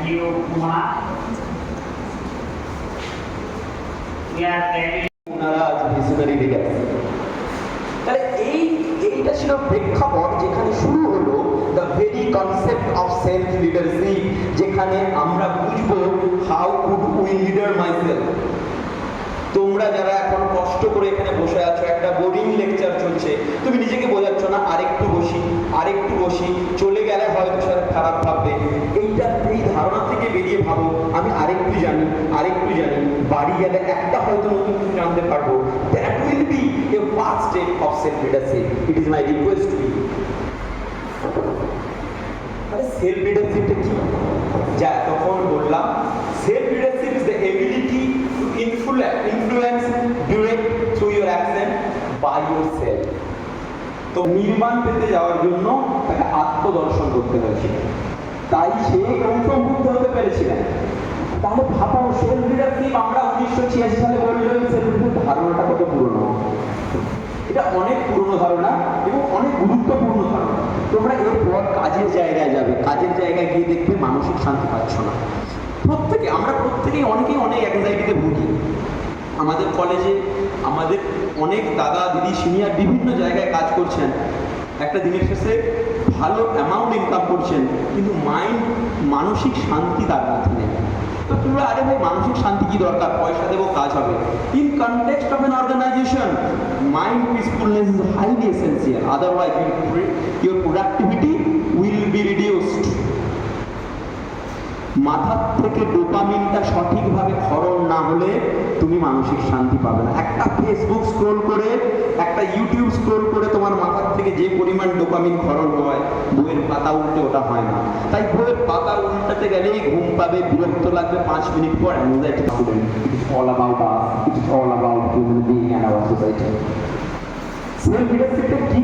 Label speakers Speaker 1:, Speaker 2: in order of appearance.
Speaker 1: you, Kumar. We are carrying.
Speaker 2: ওনারা আজ missionary leader. তাহলে এইটা ছিল প্রেক্ষাপট যেখানে শুরু হলো the very concept of self leadership, যেখানে আমরা বুঝবো how could we leader myself. তোমরা যারা এখন কষ্ট করে এখানে বসে আছো, একটা বোরিং লেকচার চলছে, তুমি নিজেকে বোঝাচ্ছ না আরেকটু বসি, চলে গেলে হয়তো স্যার খারাপ ভাববে। এই ধারণা থেকে বেরিয়ে ভাবো আমি আরেকটু জানি, বাড়ি গেলে একটা হয়তো নতুন কিছু জানতে পারবো। That will be a first step of self leadership. It is my request to you. আরে সেলফ লিডারশিপটা কি? যা তখন বললাম, self leadership is the ability to influence direct through your action by yourself. তো নির্মাণ পেতে যাওয়ার জন্য তাকে আত্মদর্শন করতে হয়েছিল, তাই সে গৌতম বুদ্ধ হতে পেরেছিলেন। তাহলে ভাবো সেলফ লিডারশিপ আমরা 1986 সালে বললাম, সেলফ লিডারশিপ ধারণাটা কত পুরনো। এটা অনেক পুরনো ধারণা এবং অনেক গুরুত্বপূর্ণ ধারণা। তোমরা এরপর কাজের জায়গায় যাবে, কাজের জায়গায় গিয়ে দেখবে মানসিক শান্তি পাচ্ছ না। আমরা প্রত্যেকেই অনেক অ্যাংজাইটিতে ভুগি। আমাদের কলেজে আমাদের অনেক দাদা দিদি সিনিয়র বিভিন্ন জায়গায় কাজ করছেন, একটা দিনের শেষে ভালো অ্যামাউন্ট ইনকাম করছেন, কিন্তু মানসিক শান্তি তার মধ্যে নেই। তো তোমরা আরে ভাই মানসিক শান্তি কি দরকার, পয়সা দেবো কাজ হবে। In context of an organization mind peacefulness is highly essential, otherwise your productivity will be reduced. মাথার থেকে ডোপামিনটা সঠিকভাবে ক্ষরণ না হলে তুমি মানসিক শান্তি পাবে না। একটা ফেসবুক স্ক্রোল করে, একটা ইউটিউব স্ক্রোল করে তোমার মাথার থেকে যে পরিমাণ ডোপামিন ক্ষরণ হয়, বইয়ের পাতা উল্টে ওটা হয় না। তাই বইয়ের পাতা উল্টাতে গেলেই ঘুম পাবে, বিরক্ত লাগবে, 5 মিনিট পর অ্যাংজাইটি হবে। It is all about us, it is all about human being and our society. Self লিডারশিপটা কি?